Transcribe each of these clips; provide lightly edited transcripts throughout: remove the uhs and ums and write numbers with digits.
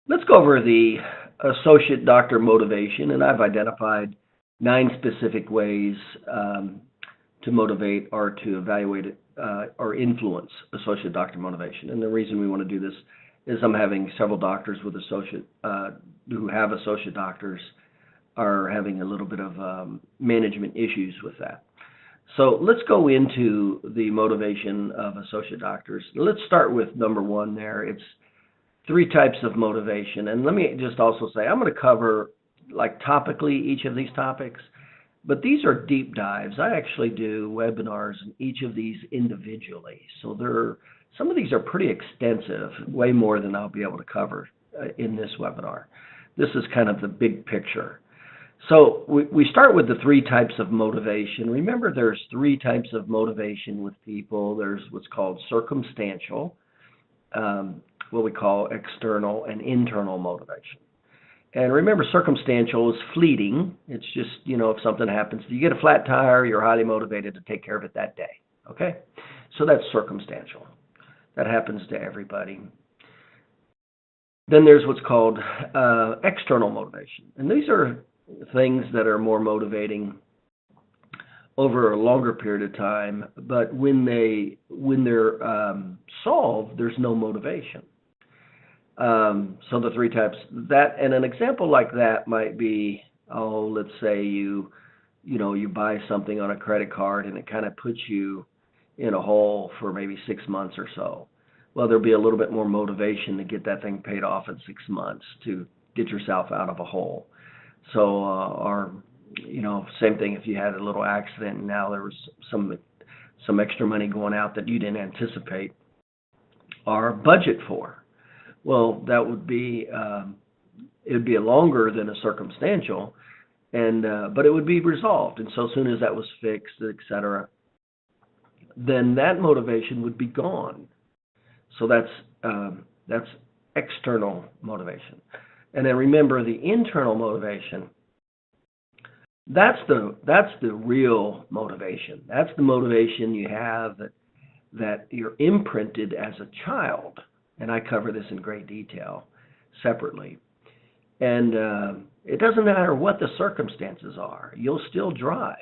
Let's go over the associate doctor motivation, and I've identified 9 specific ways to motivate or to evaluate or influence associate doctor motivation. And the reason we want to do this is I'm having several doctors with who have associate doctors are having a little bit of management issues with that. So let's go into the motivation of associate doctors. Let's start with number one there. It's 3 types of motivation. And let me just also say, I'm going to cover like topically each of these topics, but these are deep dives. I actually do webinars in each of these individually. So some of these are pretty extensive, way more than I'll be able to cover in this webinar. This is kind of the big picture. So we start with the 3 types of motivation. Remember, there's 3 types of motivation with people. There's what's called circumstantial, what we call external and internal motivation. And remember, circumstantial is fleeting. It's just, if something happens, you get a flat tire, you're highly motivated to take care of it that day. Okay? So that's circumstantial. That happens to everybody. Then there's what's called external motivation. And these are things that are more motivating over a longer period of time, but when they're solved, there's no motivation. So the 3 types, that, and an example like that might be, let's say you buy something on a credit card and it kind of puts you in a hole for maybe 6 months or so. Well, there'll be a little bit more motivation to get that thing paid off in 6 months to get yourself out of a hole. So, same thing if you had a little accident and now there was some extra money going out that you didn't anticipate or budget for. Well, that would be it would be longer than a circumstantial, but it would be resolved. And so as soon as that was fixed, etc., then that motivation would be gone. So that's external motivation. And then remember, the internal motivation, that's the real motivation. That's the motivation you have that you're imprinted as a child. And I cover this in great detail separately. And it doesn't matter what the circumstances are. You'll still drive.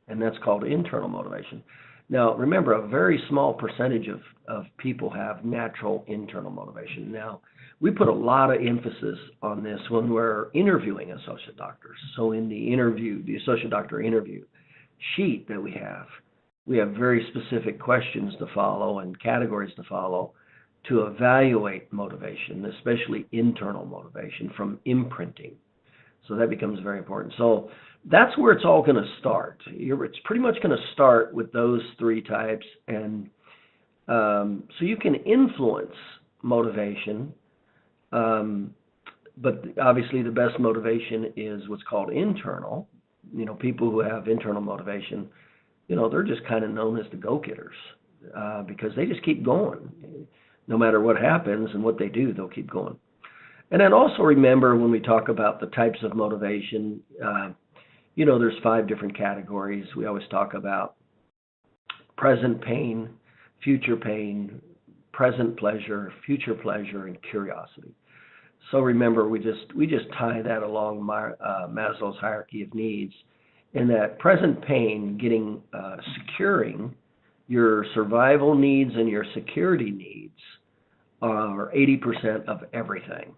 And that's called internal motivation. Now, remember, a very small percentage of people have natural internal motivation. Now, we put a lot of emphasis on this when we're interviewing associate doctors. So in the associate doctor interview sheet that we have very specific questions to follow and categories to follow to evaluate motivation, especially internal motivation from imprinting. So that becomes very important. So that's where it's all going to start. It's pretty much going to start with those 3 types. And so you can influence motivation, but obviously the best motivation is what's called internal. People who have internal motivation, they're just kind of known as the go-getters because they just keep going. No matter what happens and what they do, they'll keep going. And then also remember when we talk about the types of motivation, there's 5 different categories. We always talk about present pain, future pain, present pleasure, future pleasure, and curiosity. So remember, we just tie that along Maslow's hierarchy of needs, in that present pain, securing your survival needs and your security needs are 80% of everything.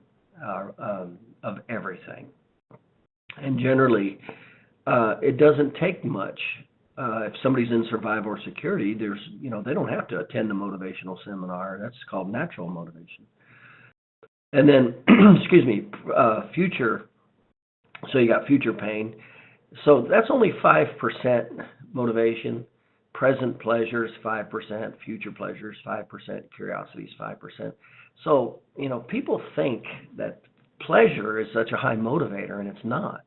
And generally, it doesn't take much. If somebody's in survival or security, they don't have to attend a motivational seminar. That's called natural motivation. And then, future. So you got future pain. So that's only 5% motivation. Present pleasure is 5%. Future pleasure is 5%. Curiosity is 5%. So, people think that pleasure is such a high motivator, and it's not.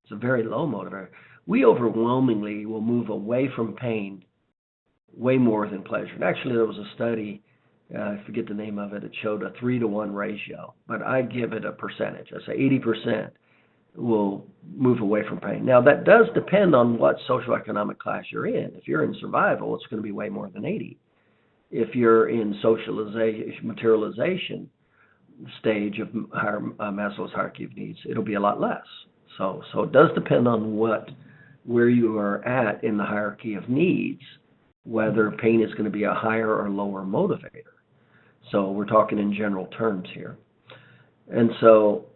It's a very low motivator. We overwhelmingly will move away from pain way more than pleasure. And actually, there was a study, I forget the name of it, it showed a 3-to-1 ratio, but I give it a percentage. I say 80% will move away from pain. Now, that does depend on what socioeconomic class you're in. If you're in survival, it's going to be way more than 80. If you're in socialization, materialization, stage of higher, Maslow's hierarchy of needs, it'll be a lot less. So it does depend on where you are at in the hierarchy of needs, whether pain is going to be a higher or lower motivator. So we're talking in general terms here. And so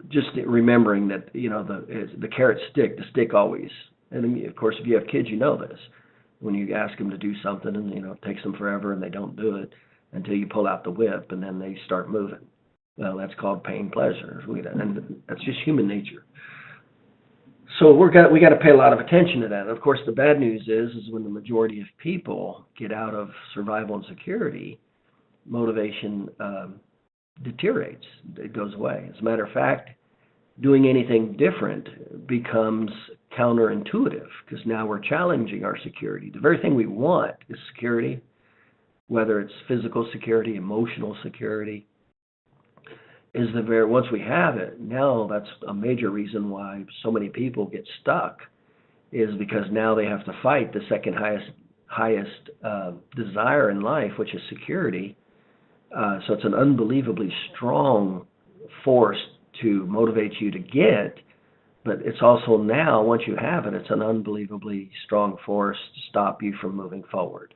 just remembering that, the carrot stick, the stick always, and of course, if you have kids, you know this. When you ask them to do something and, it takes them forever and they don't do it until you pull out the whip and then they start moving. Well, that's called pain pleasure. And that's just human nature. So we got to pay a lot of attention to that. Of course, the bad news is when the majority of people get out of survival and security, motivation deteriorates. It goes away. As a matter of fact, doing anything different becomes counterintuitive because now we're challenging our security. The very thing we want is security, whether it's physical security, emotional security. Once we have it, now that's a major reason why so many people get stuck, is because now they have to fight the second highest desire in life, which is security. So it's an unbelievably strong force to motivate you to get, but it's also now, once you have it, it's an unbelievably strong force to stop you from moving forward.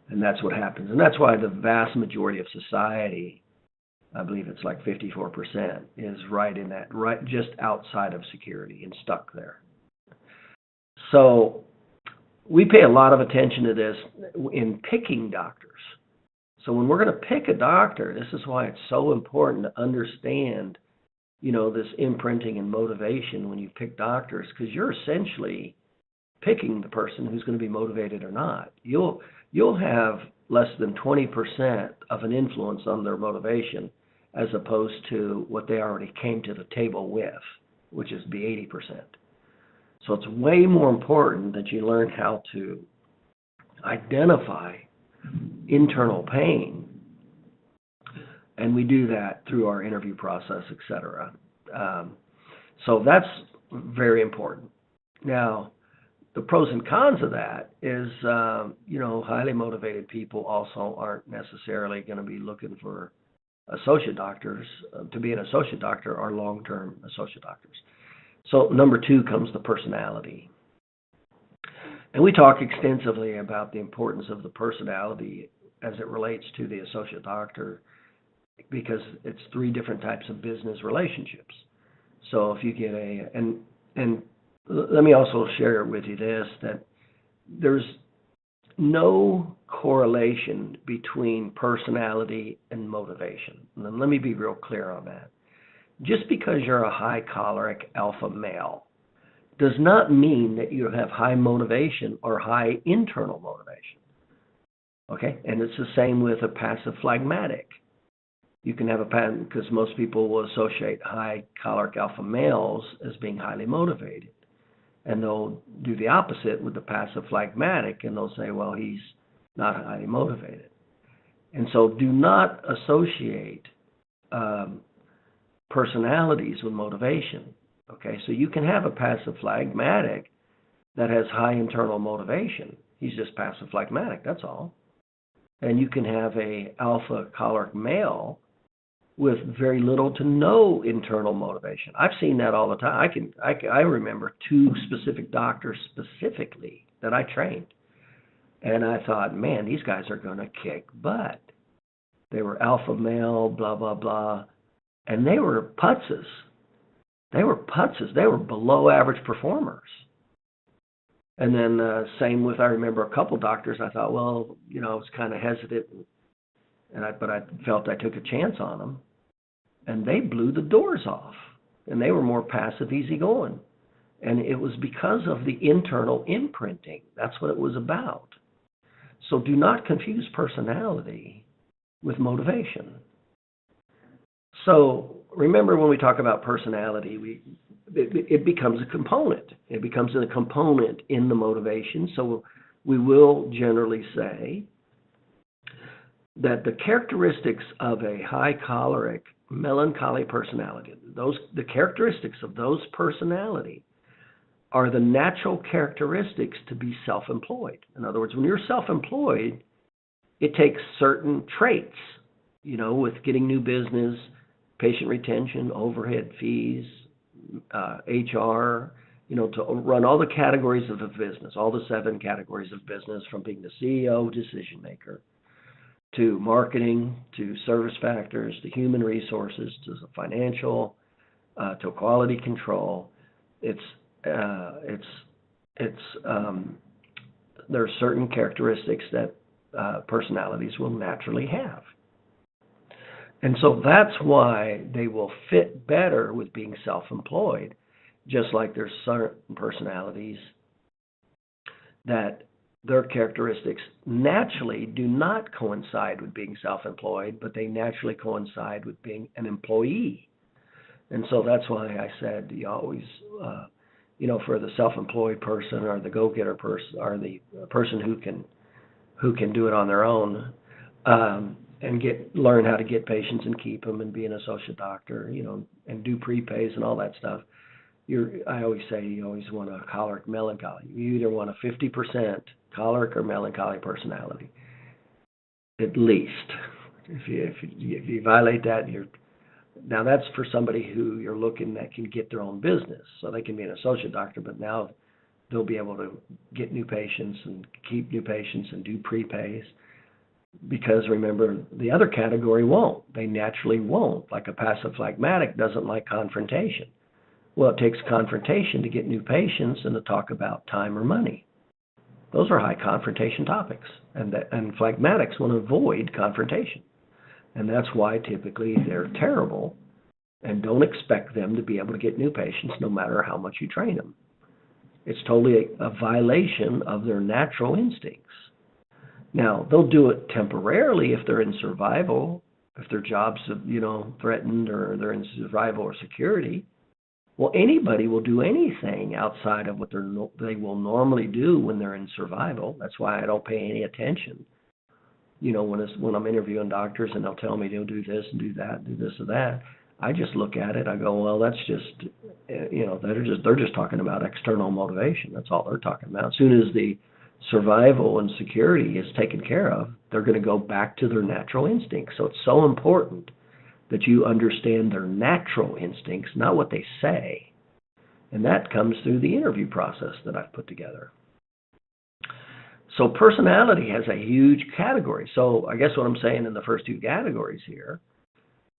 And that's what happens. And that's why the vast majority of society, I believe it's like 54%, is right just outside of security and stuck there. So we pay a lot of attention to this in picking doctors. So when we're going to pick a doctor, this is why it's so important to understand, this imprinting and motivation when you pick doctors, because you're essentially picking the person who's going to be motivated or not. You'll have less than 20% of an influence on their motivation as opposed to what they already came to the table with, which is be 80%. So it's way more important that you learn how to identify internal pain, and we do that through our interview process, etc. So that's very important. Now, the pros and cons of that is, highly motivated people also aren't necessarily going to be looking for associate doctors to be an associate doctor or long-term associate doctors. So number 2 comes the personality. And we talk extensively about the importance of the personality as it relates to the associate doctor, because it's 3 different types of business relationships. So if you get and let me also share with you this, that there's no correlation between personality and motivation. And let me be real clear on that. Just because you're a high choleric alpha male does not mean that you have high motivation or high internal motivation. Okay? And it's the same with a passive phlegmatic. You can have because most people will associate high choleric alpha males as being highly motivated. And they'll do the opposite with the passive phlegmatic, and they'll say, well, he's not highly motivated. And so do not associate personalities with motivation. Okay, so you can have a passive phlegmatic that has high internal motivation. He's just passive phlegmatic, that's all. And you can have a alpha choleric male with very little to no internal motivation. I've seen that all the time. I remember 2 specific doctors specifically that I trained. And I thought, man, these guys are going to kick butt. They were alpha male, blah, blah, blah. And they were putzes. They were below average performers. And then same with, I remember a couple doctors, I thought, well, I was kind of hesitant, but I felt I took a chance on them. And they blew the doors off. And they were more passive, easygoing. And it was because of the internal imprinting. That's what it was about. So do not confuse personality with motivation. So remember, when we talk about personality, it becomes a component. It becomes a component in the motivation. So we will generally say that the characteristics of a high choleric, melancholy personality, the characteristics of those personality are the natural characteristics to be self-employed. In other words, when you're self-employed, it takes certain traits with getting new business, patient retention, overhead fees, HR, to run all the categories of a business, all the 7 categories of business, from being the CEO, decision maker, to marketing, to service factors, to human resources, to the financial, to quality control. It's there are certain characteristics that personalities will naturally have. And so that's why they will fit better with being self-employed, just like there's certain personalities that their characteristics naturally do not coincide with being self-employed, but they naturally coincide with being an employee. And so that's why I said you always, for the self-employed person or the go-getter person or the person who can do it on their own, and learn how to get patients and keep them and be an associate doctor, and do prepays and all that stuff. I always say you always want a choleric melancholy. You either want a 50% choleric or melancholy personality, at least. If you violate that, now that's for somebody who you're looking that can get their own business, so they can be an associate doctor, but now they'll be able to get new patients and keep new patients and do prepays. Because remember, the other category won't. They naturally won't. Like a passive phlegmatic doesn't like confrontation. Well, it takes confrontation to get new patients and to talk about time or money. Those are high confrontation topics, and phlegmatics want to avoid confrontation. And that's why typically they're terrible, and don't expect them to be able to get new patients no matter how much you train them. It's totally a violation of their natural instincts. Now, they'll do it temporarily if they're in survival, if their job's, threatened, or they're in survival or security. Well, anybody will do anything outside of what they will normally do when they're in survival. That's why I don't pay any attention. When I'm interviewing doctors and they'll tell me they'll do this and do that, do this or that, I just look at it. I go, well, that's just, they're just talking about external motivation. That's all they're talking about. As soon as the survival and security is taken care of, they're going to go back to their natural instincts. So it's so important that you understand their natural instincts, not what they say. And that comes through the interview process that I've put together. So personality has a huge category. So I guess what I'm saying in the first 2 categories here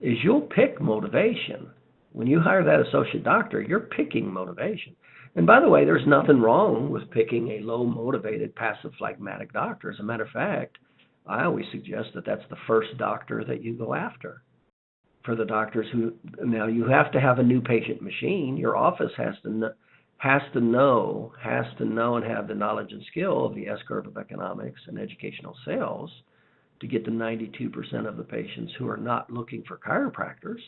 is you'll pick motivation. When you hire that associate doctor, you're picking motivation. And by the way, there's nothing wrong with picking a low-motivated, passive phlegmatic doctor. As a matter of fact, I always suggest that that's the first doctor that you go after. For the doctors now you have to have a new patient machine. Your office has to know and have the knowledge and skill of the S-curve of economics and educational sales to get the 92% of the patients who are not looking for chiropractors.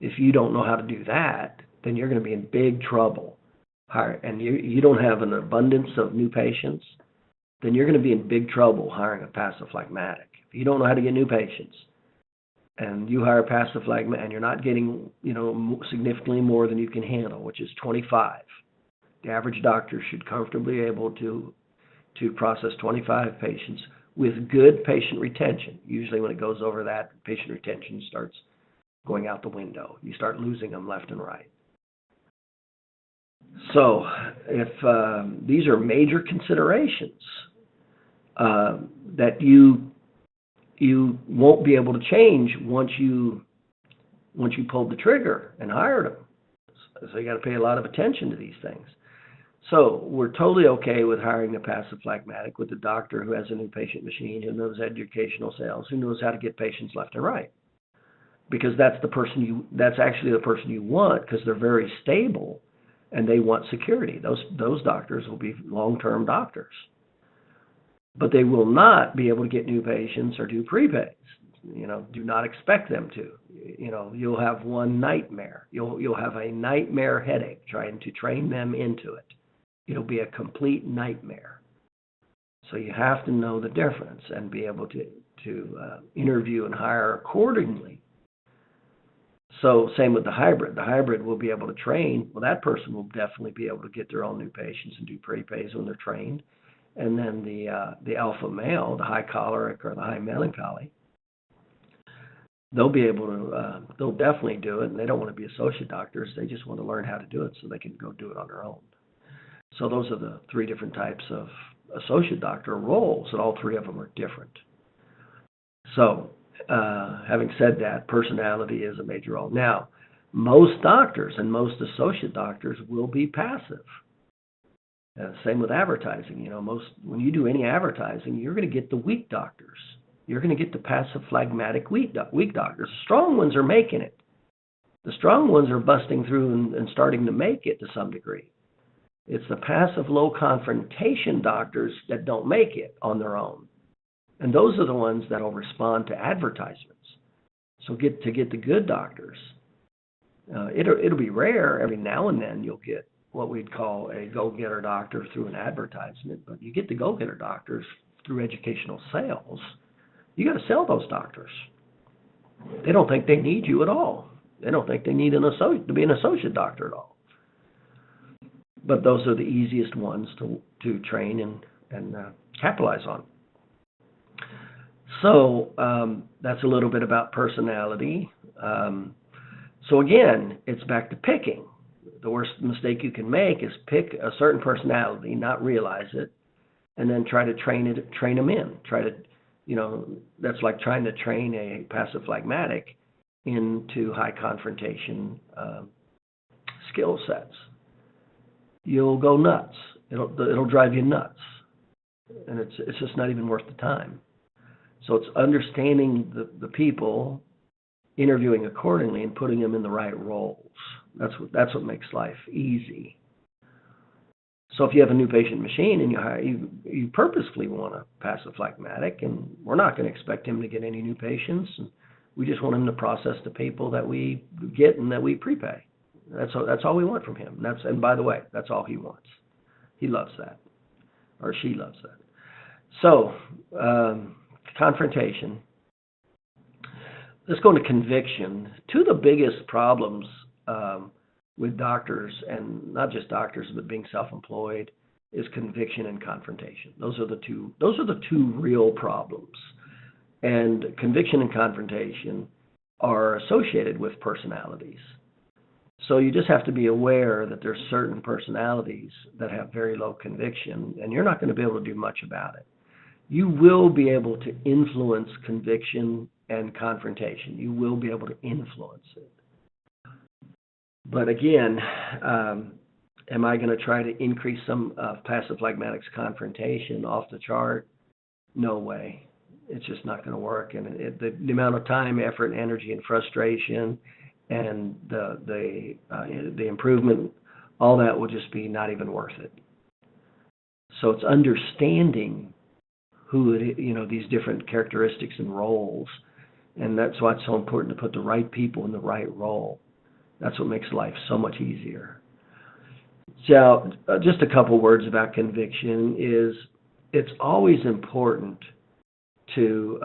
If you don't know how to do that, then you're going to be in big trouble. And you don't have an abundance of new patients, then you're going to be in big trouble hiring a passive phlegmatic. If you don't know how to get new patients, and you hire a passive phlegmatic, and you're not getting, significantly more than you can handle, which is 25. The average doctor should comfortably be able to process 25 patients with good patient retention. Usually when it goes over that, patient retention starts going out the window. You start losing them left and right. So if these are major considerations that you won't be able to change once you pulled the trigger and hired them. So you got to pay a lot of attention to these things. So we're totally okay with hiring a passive phlegmatic with a doctor who has a new patient machine, who knows educational sales, who knows how to get patients left and right. Because that's actually the person you want, because they're very stable and they want security. Those doctors will be long-term doctors. But they will not be able to get new patients or do prepays. Do not expect them to. You'll have one nightmare. You'll have a nightmare headache trying to train them into it. It'll be a complete nightmare. So you have to know the difference and be able to interview and hire accordingly. So same with the hybrid. The hybrid will be able to train. Well, that person will definitely be able to get their own new patients and do prepays when they're trained. And then the alpha male, the high choleric or the high melancholy, they'll be able to, they'll definitely do it, and they don't want to be associate doctors. They just want to learn how to do it so they can go do it on their own. So those are the three different types of associate doctor roles, and all three of them are different. So, having said that, personality is a major role. Now, most doctors and most associate doctors will be passive. Same with advertising. When you do any advertising, you're going to get the weak doctors. You're going to get the passive, phlegmatic, weak doctors. The strong ones are making it. The strong ones are busting through and starting to make it to some degree. It's the passive, low confrontation doctors that don't make it on their own. And those are the ones that will respond to advertisements. So get the good doctors. It'll be rare. Every now and then you'll get what we'd call a go-getter doctor through an advertisement. But you get the go-getter doctors through educational sales. You got to sell those doctors. They don't think they need you at all. They don't think they need to be an associate doctor at all. But those are the easiest ones to train and capitalize on. So that's a little bit about personality. So again, it's back to picking. The worst mistake you can make is pick a certain personality, not realize it, and then try to train them in. That's like trying to train a passive phlegmatic into high confrontation skill sets. You'll go nuts. It'll drive you nuts, and it's just not even worth the time. So it's understanding the people, interviewing accordingly, and putting them in the right roles. That's what makes life easy. So if you have a new patient machine and you purposefully want a passive phlegmatic, and we're not going to expect him to get any new patients, and we just want him to process the people that we get and that we prepay. That's all we want from him. And by the way, that's all he wants. He loves that, or she loves that. So confrontation. Let's go into conviction. Two of the biggest problems with doctors, and not just doctors, but being self-employed, is conviction and confrontation. Those are the two real problems. And conviction and confrontation are associated with personalities. So you just have to be aware that there's certain personalities that have very low conviction, and you're not going to be able to do much about it. You will be able to influence conviction and confrontation. You will be able to influence it. But again, am I going to try to increase some passive phlegmatics confrontation off the chart? No way. It's just not going to work. And the amount of time, effort, energy, and frustration, and the improvement, all that will just be not even worth it. So it's understanding these different characteristics and roles, and that's why it's so important to put the right people in the right role. That's what makes life so much easier. So just a couple words about conviction is it's always important to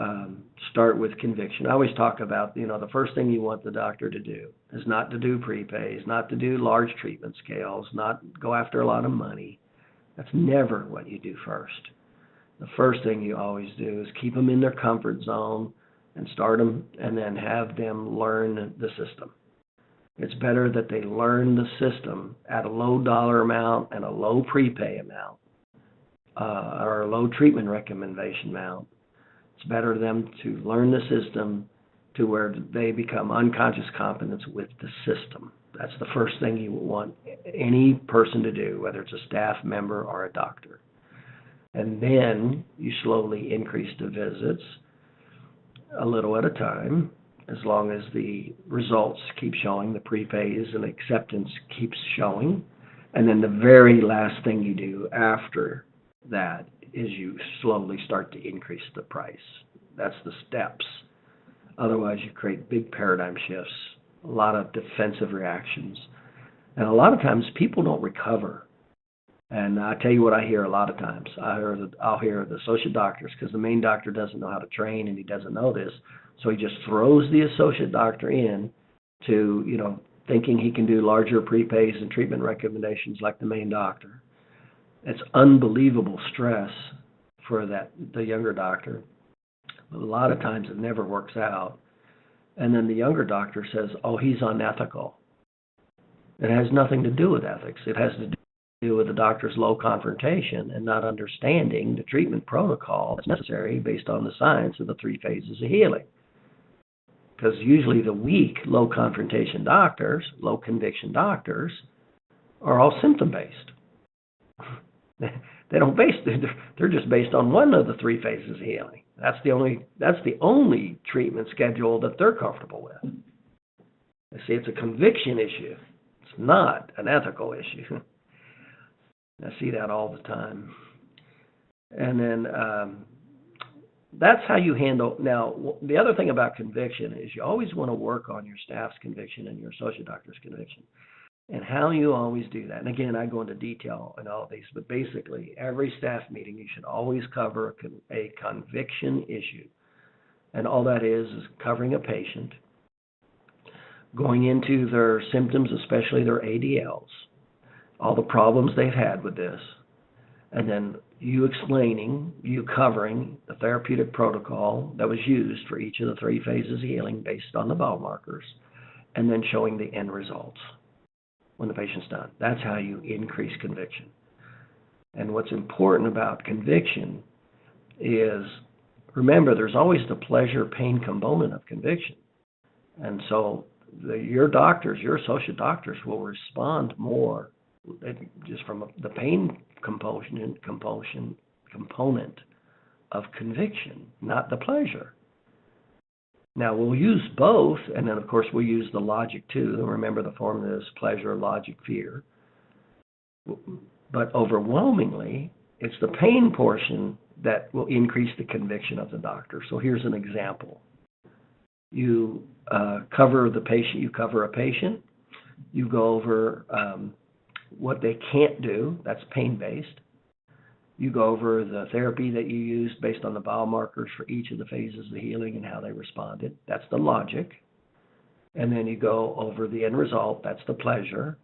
start with conviction. I always talk about, the first thing you want the doctor to do is not to do prepays, not to do large treatment scales, not go after a lot of money. That's never what you do first. The first thing you always do is keep them in their comfort zone and start them, and then have them learn the system. It's better that they learn the system at a low dollar amount and a low prepay amount, or a low treatment recommendation amount. It's better for them to learn the system to where they become unconscious competence with the system. That's the first thing you want any person to do, whether it's a staff member or a doctor. And then you slowly increase the visits a little at a time, as long as the results keep showing, the prepays and acceptance keeps showing. And then the very last thing you do after that is you slowly start to increase the price. That's the steps. Otherwise, you create big paradigm shifts, a lot of defensive reactions. And a lot of times people don't recover. And I tell you what I hear a lot of times. I'll hear the associate doctors, because the main doctor doesn't know how to train and he doesn't know this. So he just throws the associate doctor in to, thinking he can do larger prepays and treatment recommendations like the main doctor. It's unbelievable stress for the younger doctor. But a lot of times it never works out. And then the younger doctor says, oh, he's unethical. It has nothing to do with ethics. It has to do with the doctor's low confrontation and not understanding the treatment protocol that's necessary based on the science of the 3 phases of healing. Because usually the weak, low confrontation doctors, low conviction doctors, are all symptom based. They don't base. They're just based on one of the 3 phases of healing. That's the only treatment schedule that they're comfortable with. You see, it's a conviction issue. It's not an ethical issue. I see that all the time. And then that's how you handle. Now, the other thing about conviction is you always want to work on your staff's conviction and your associate doctor's conviction. And how you always do that. And again, I go into detail in all of these, but basically, every staff meeting, you should always cover a conviction issue. And all that is covering a patient, going into their symptoms, especially their ADLs, all the problems they've had with this, and then you covering the therapeutic protocol that was used for each of the 3 phases of healing based on the biomarkers, and then showing the end results when the patient's done. That's how you increase conviction. And what's important about conviction is, remember, there's always the pleasure-pain component of conviction. And so your doctors, your associate doctors will respond more just from the pain component of conviction, not the pleasure. Now, we'll use both, and then, of course, we'll use the logic, too. Remember, the formula is pleasure, logic, fear. But overwhelmingly, it's the pain portion that will increase the conviction of the doctor. So here's an example. You cover the patient. You cover a patient. You go over what they can't do. That's pain-based. You go over the therapy that you used based on the biomarkers for each of the phases of healing and how they responded. That's the logic. And then you go over the end result. That's the pleasure.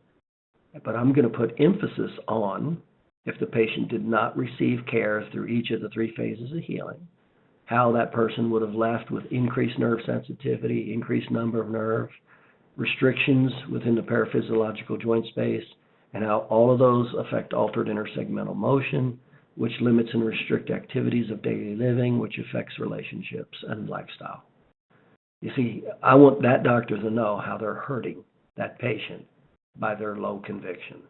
But I'm going to put emphasis on, if the patient did not receive care through each of the 3 phases of healing, how that person would have left with increased nerve sensitivity, increased number of nerve restrictions within the paraphysiological joint space, and how all of those affect altered intersegmental motion, which limits and restricts activities of daily living, which affects relationships and lifestyle. You see, I want that doctor to know how they're hurting that patient by their low conviction,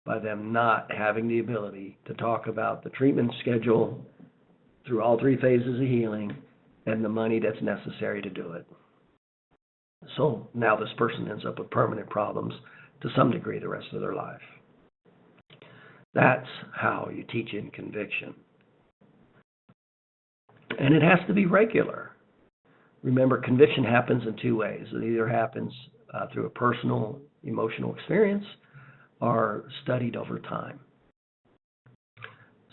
by them not having the ability to talk about the treatment schedule through all 3 phases of healing and the money that's necessary to do it. So now this person ends up with permanent problems to some degree the rest of their life. That's how you teach in conviction. And it has to be regular. Remember, conviction happens in 2 ways. It either happens through a personal emotional experience or studied over time.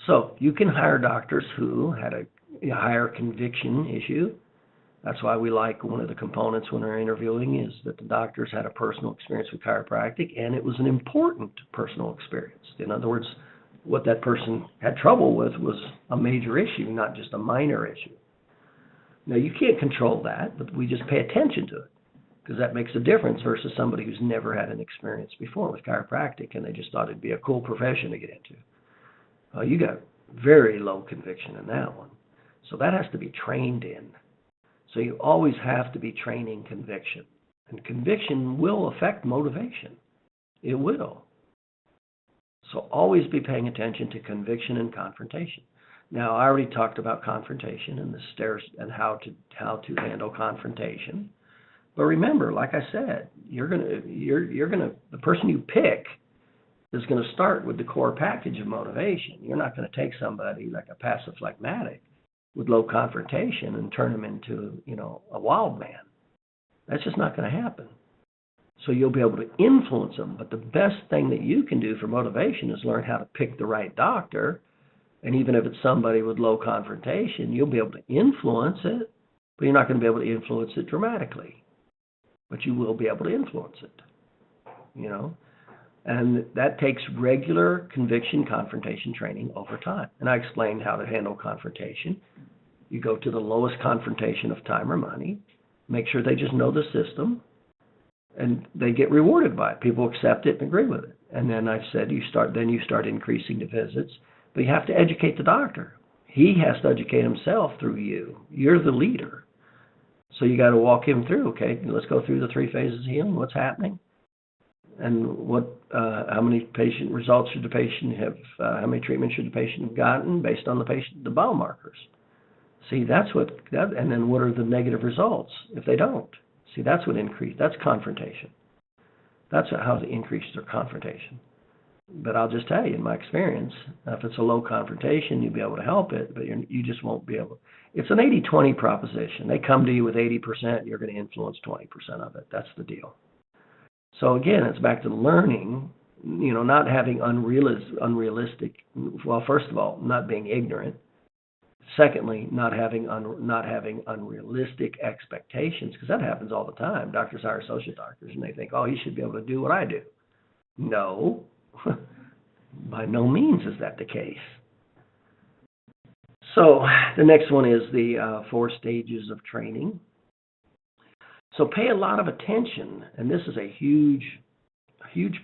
So you can hire doctors who had a higher conviction issue. That's why we like one of the components when we're interviewing is that the doctors had a personal experience with chiropractic, and it was an important personal experience. In other words, what that person had trouble with was a major issue, not just a minor issue. Now, you can't control that, but we just pay attention to it because that makes a difference versus somebody who's never had an experience before with chiropractic and they just thought it'd be a cool profession to get into. You got very low conviction in that one. So that has to be trained in. So you always have to be training conviction. And conviction will affect motivation. It will. So always be paying attention to conviction and confrontation. Now, I already talked about confrontation and the stairs and how to handle confrontation. But remember, like I said, the person you pick is going to start with the core package of motivation. You're not going to take somebody like a passive phlegmatic with low confrontation and turn them into, a wild man. That's just not going to happen. So you'll be able to influence them. But the best thing that you can do for motivation is learn how to pick the right doctor. And even if it's somebody with low confrontation, you'll be able to influence it, but you're not going to be able to influence it dramatically. But you will be able to influence it, And that takes regular conviction confrontation training over time. And I explained how to handle confrontation. You go to the lowest confrontation of time or money. make sure they just know the system, and they get rewarded by it. People accept it and agree with it. And then I said, you start increasing the visits, but you have to educate the doctor. He has to educate himself through you. You're the leader. So you got to walk him through, okay, let's go through the 3 phases of healing, what's happening, and how many patient results should the patient have, how many treatments should the patient have gotten based on the biomarkers. See, and then what are the negative results if they don't? See, that's confrontation. That's how to increase their confrontation. But I'll just tell you, in my experience, if it's a low confrontation, you'll be able to help it, but you just won't be able. It's an 80-20 proposition. They come to you with 80%, you're going to influence 20% of it. That's the deal. So again, it's back to learning, not having unrealistic, well, first of all, not being ignorant. Secondly, not having unrealistic expectations, because that happens all the time. Doctors hire associate doctors, and they think, oh, he should be able to do what I do. No, by no means is that the case. So the next one is the 4 stages of training. So pay a lot of attention, and this is a huge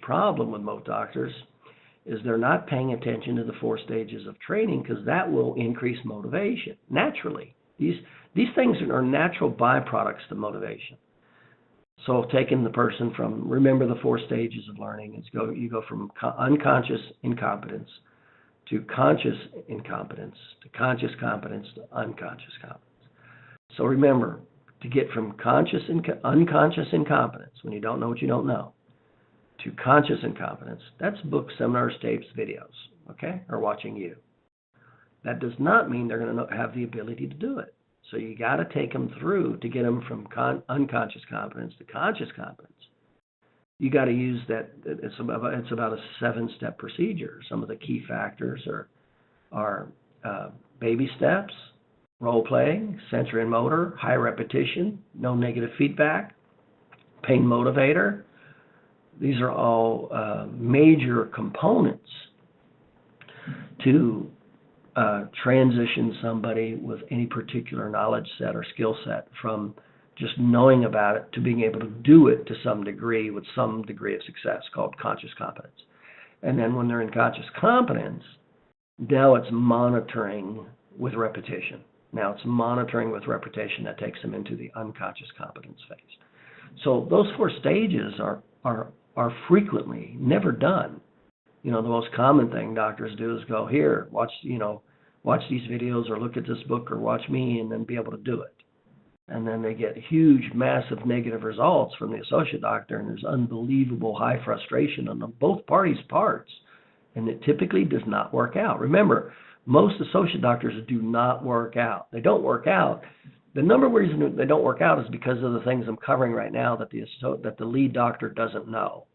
problem with most doctors, is they're not paying attention to the 4 stages of training, because that will increase motivation naturally. These things are natural byproducts to motivation. So taking the person from, remember the 4 stages of learning, you go from unconscious incompetence to conscious incompetence to conscious competence to unconscious competence. So remember, to get from unconscious incompetence, when you don't know what you don't know, to conscious incompetence, that's books, seminars, tapes, videos, okay, or watching you. That does not mean they're going to have the ability to do it. So you got to take them through to get them from unconscious competence to conscious competence. You got to use that. It's about a 7-step procedure. Some of the key factors are baby steps, role playing, sensory and motor, high repetition, no negative feedback, pain motivator. These are all major components to transition somebody with any particular knowledge set or skill set from just knowing about it to being able to do it to some degree with some degree of success, called conscious competence. And then when they're in conscious competence, now it's monitoring with repetition. Now it's monitoring with repetition that takes them into the unconscious competence phase. So those 4 stages are frequently never done. The most common thing doctors do is go, here, watch these videos, or look at this book, or watch me, and then be able to do it. And then they get huge, massive negative results from the associate doctor, and there's unbelievable high frustration on both parties' parts, and it typically does not work out. Remember, most associate doctors do not work out. They don't work out. The number one reason they don't work out is because of the things I'm covering right now that the lead doctor doesn't know.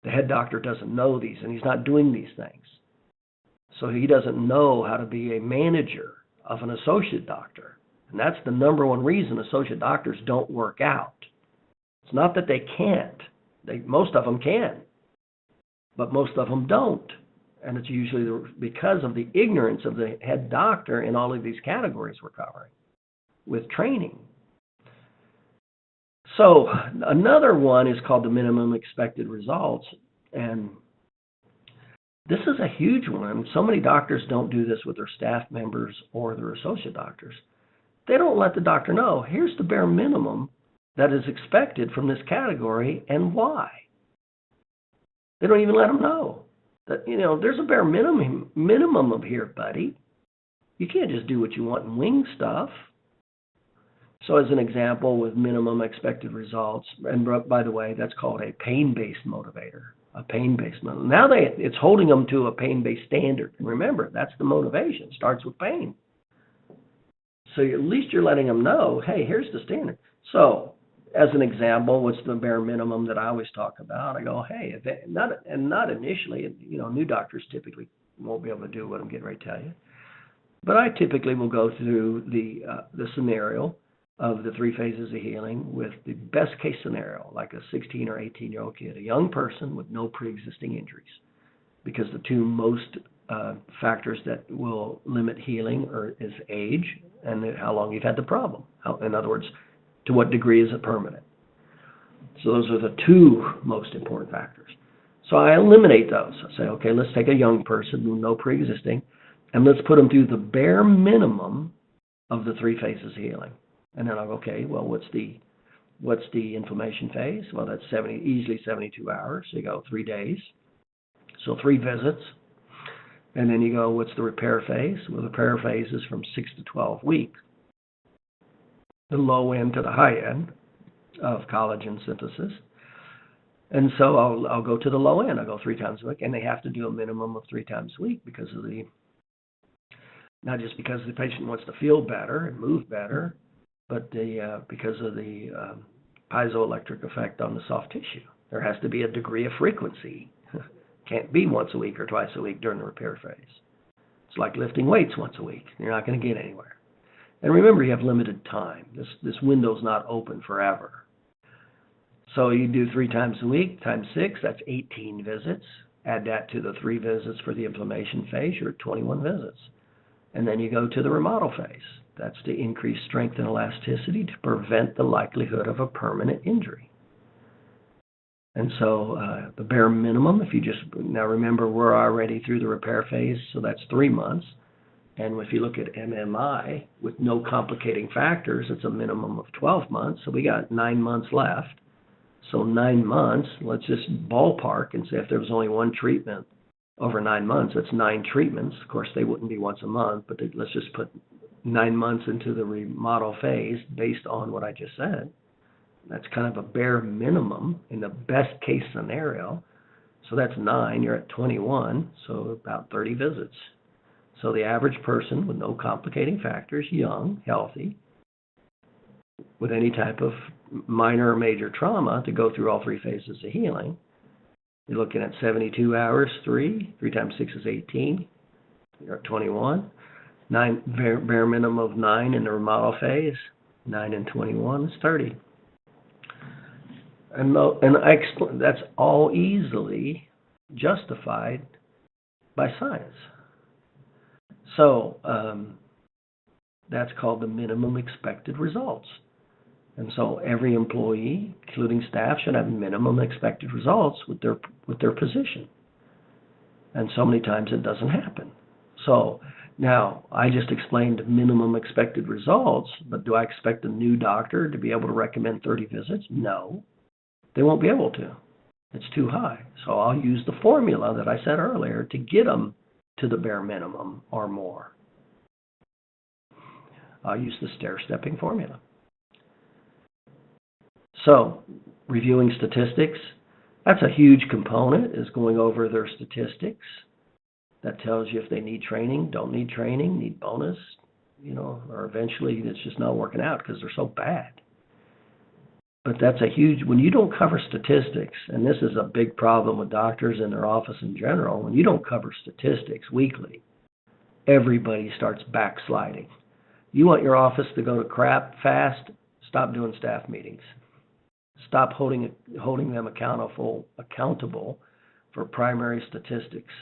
The head doctor doesn't know these, and he's not doing these things. So he doesn't know how to be a manager of an associate doctor. And that's the number one reason associate doctors don't work out. It's not that they can't. Most of them can, but most of them don't. And it's usually because of the ignorance of the head doctor in all of these categories we're covering with training. So another one is called the minimum expected results. And this is a huge one. So many doctors don't do this with their staff members or their associate doctors. They don't let the doctor know, here's the bare minimum that is expected from this category and why. They don't even let them know that, there's a bare minimum of here, buddy. You can't just do what you want and wing stuff. So as an example, with minimum expected results, and by the way, that's called a pain-based motivator. A pain-based motivator. Now it's holding them to a pain-based standard. And remember, that's the motivation. It starts with pain. So at least you're letting them know, hey, here's the standard. So as an example, what's the bare minimum that I always talk about? I go, hey, not initially, new doctors typically won't be able to do what I'm getting ready to tell you. But I typically will go through the scenario of the 3 phases of healing with the best case scenario, like a 16 or 18-year-old kid, a young person with no pre-existing injuries. Because the 2 most factors that will limit healing is age and how long you've had the problem. In other words, To what degree is it permanent? So those are the two most important factors. So I eliminate those. I say, okay, let's take a young person with no pre-existing, and let's put them through the bare minimum of the 3 phases of healing. And then I'll go, okay, well, what's the inflammation phase? Well, that's easily 72 hours. So you go 3 days. So 3 visits. And then you go, what's the repair phase? Well, the repair phase is from 6 to 12 weeks. The low end to the high end of collagen synthesis. And so I'll go to the low end. I'll go 3 times a week, and they have to do a minimum of 3 times a week because of not just because the patient wants to feel better and move better, but because of the piezoelectric effect on the soft tissue. There has to be a degree of frequency. Can't be once a week or twice a week during the repair phase. It's like lifting weights once a week. You're not going to get anywhere. And remember, you have limited time. This window's not open forever. So you do 3 times a week times 6, that's 18 visits. Add that to the 3 visits for the inflammation phase, you're at 21 visits. And then you go to the remodel phase. That's to increase strength and elasticity to prevent the likelihood of a permanent injury. And so the bare minimum, now remember, we're already through the repair phase, so that's 3 months. And if you look at MMI, with no complicating factors, it's a minimum of 12 months. So we got 9 months left. So 9 months, let's just ballpark and say if there was only 1 treatment over 9 months, that's 9 treatments. Of course, they wouldn't be once a month, but let's just put 9 months into the remodel phase based on what I just said. That's kind of a bare minimum in the best case scenario. So that's 9, you're at 21, so about 30 visits. So the average person with no complicating factors, young, healthy, with any type of minor or major trauma to go through all 3 phases of healing, you're looking at 72 hours, 3 times 6 is 18, you're at 21. 9, bare minimum of 9 in the remodel phase, 9 and 21 is 30. And that's all easily justified by science. So that's called the minimum expected results. And so every employee, including staff, should have minimum expected results with their position. And so many times it doesn't happen. So now I just explained minimum expected results, but do I expect a new doctor to be able to recommend 30 visits? No, they won't be able to. It's too high. So I'll use the formula that I said earlier to get them to the bare minimum or more. I'll use the stair-stepping formula. So, reviewing statistics, that's a huge component, is going over their statistics. That tells you if they need training, don't need training, need bonus, or eventually it's just not working out because they're so bad. But that's when you don't cover statistics, and this is a big problem with doctors in their office in general, when you don't cover statistics weekly, everybody starts backsliding. You want your office to go to crap fast, stop doing staff meetings. Stop holding them accountable for primary statistics,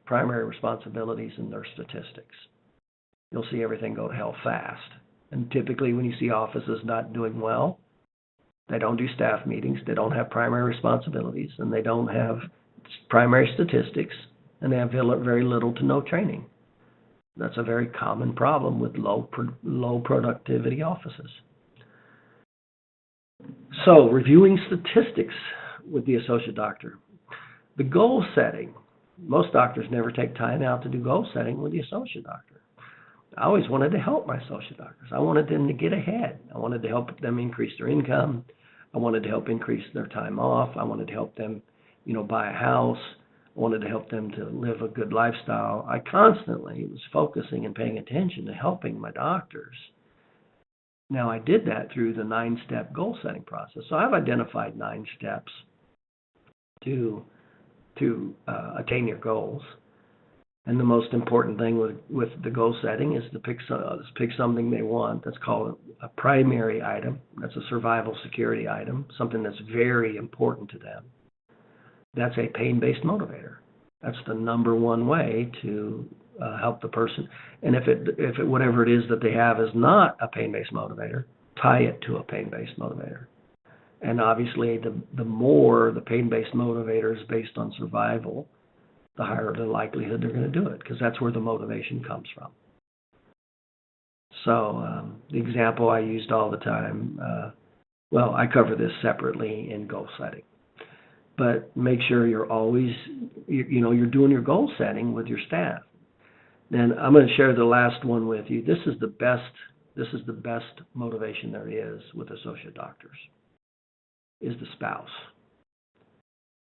primary responsibilities in their statistics. You'll see everything go to hell fast. And typically when you see offices not doing well, they don't do staff meetings, they don't have primary responsibilities, and they don't have primary statistics, and they have very little to no training. That's a very common problem with low productivity offices. So, reviewing statistics with the associate doctor. The goal setting. Most doctors never take time out to do goal setting with the associate doctor. I always wanted to help my associate doctors. I wanted them to get ahead. I wanted to help them increase their income. I wanted to help increase their time off. I wanted to help them, buy a house. I wanted to help them to live a good lifestyle. I constantly was focusing and paying attention to helping my doctors. Now, I did that through the 9-step goal setting process. So I've identified 9 steps to attain your goals. And the most important thing with the goal setting is to pick something they want. That's called a primary item. That's a survival security item, something that's very important to them. That's a pain-based motivator. That's the number one way to help the person. And if whatever it is that they have is not a pain-based motivator, tie it to a pain-based motivator. And obviously, the more the pain-based motivator is based on survival, the higher the likelihood they're going to do it, because that's where the motivation comes from. So the example I used all the time, well, I cover this separately in goal setting. But make sure you're always, you're doing your goal setting with your staff. Then I'm going to share the last one with you. This is the best motivation there is with associate doctors, is the spouse.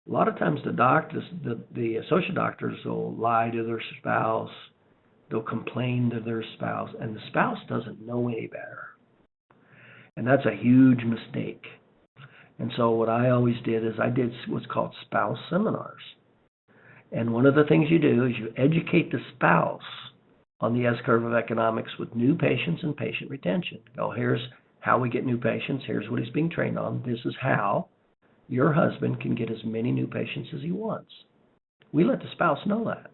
A lot of times the associate doctors will lie to their spouse, they'll complain to their spouse, and the spouse doesn't know any better. And that's a huge mistake. And so what I always did is I did what's called spouse seminars. And one of the things you do is you educate the spouse on the S-curve of economics with new patients and patient retention. Go, here's how we get new patients. Here's what he's being trained on. This is how your husband can get as many new patients as he wants. We let the spouse know that.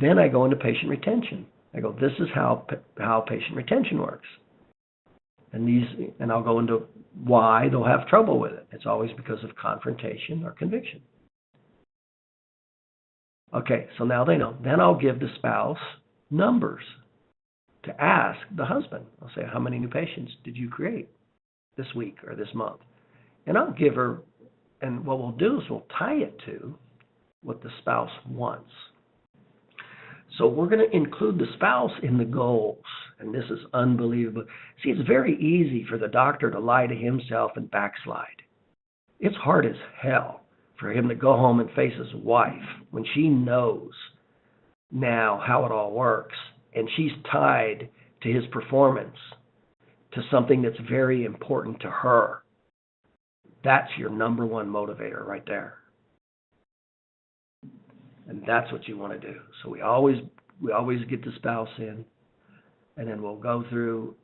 Then I go into patient retention. I go, this is how patient retention works. And I'll go into why they'll have trouble with it. It's always because of confrontation or conviction. Okay, so now they know. Then I'll give the spouse numbers to ask the husband. I'll say, how many new patients did you create this week or this month? And I'll give her, and what we'll do is we'll tie it to what the spouse wants. So we're going to include the spouse in the goals. And this is unbelievable. See, it's very easy for the doctor to lie to himself and backslide. It's hard as hell for him to go home and face his wife when she knows now how it all works. And she's tied to his performance, to something that's very important to her. That's your number one motivator right there. And that's what you want to do. So we always get the spouse in, and then we'll go through,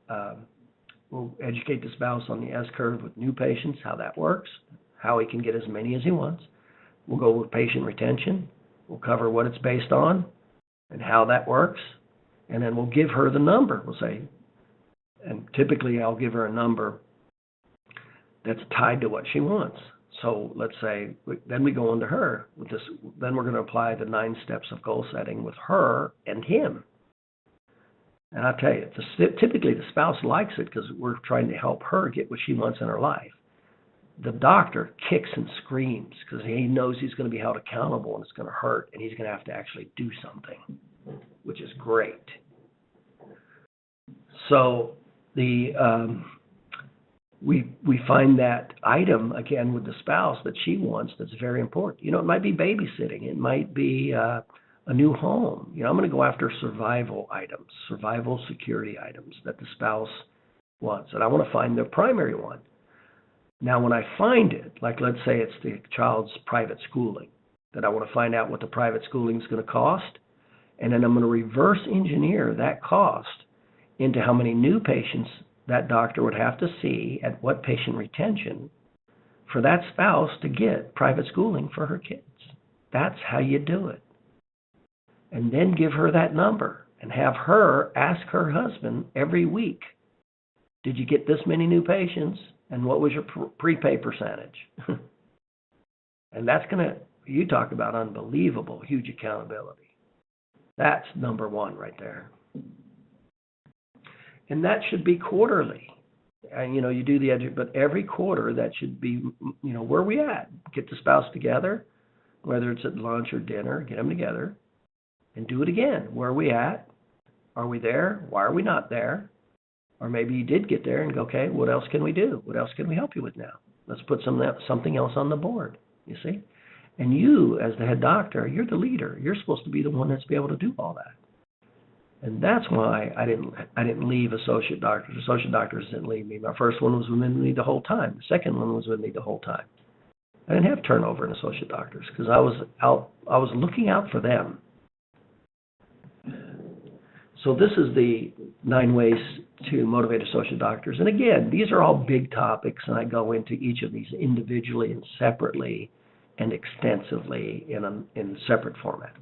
we'll educate the spouse on the S-curve with new patients, how that works, how he can get as many as he wants. We'll go with patient retention. We'll cover what it's based on and how that works. And then we'll give her the number. We'll say, and typically I'll give her a number that's tied to what she wants. So let's say, then we go on to her with this. Then we're going to apply the 9 steps of goal setting with her and him. And I'll tell you, typically the spouse likes it because we're trying to help her get what she wants in her life. The doctor kicks and screams because he knows he's going to be held accountable and it's going to hurt and he's going to have to actually do something, which is great. So we find that item, again, with the spouse that she wants that's very important. It might be babysitting. It might be a new home. I'm going to go after survival items, survival security items that the spouse wants. And I want to find the primary one. Now, when I find it, like let's say it's the child's private schooling, that I want to find out what the private schooling is going to cost, and then I'm going to reverse engineer that cost into how many new patients that doctor would have to see at what patient retention for that spouse to get private schooling for her kids. That's how you do it. And then give her that number and have her ask her husband every week, did you get this many new patients? And what was your prepay percentage? And that's going to, you talk about unbelievable, huge accountability. That's number one right there. And that should be quarterly. And, you do the edge, but every quarter that should be, where are we at? Get the spouse together, whether it's at lunch or dinner, get them together and do it again. Where are we at? Are we there? Why are we not there? Or maybe you did get there and go, okay, what else can we do? What else can we help you with now? Let's put something else on the board, you see? And you, as the head doctor, you're the leader. You're supposed to be the one that's be able to do all that. And that's why I didn't leave associate doctors. Associate doctors didn't leave me. My first one was with me the whole time. The second one was with me the whole time. I didn't have turnover in associate doctors because I was looking out for them. So this is the 9 ways to motivate associate doctors. And again, these are all big topics, and I go into each of these individually and separately and extensively in separate formats.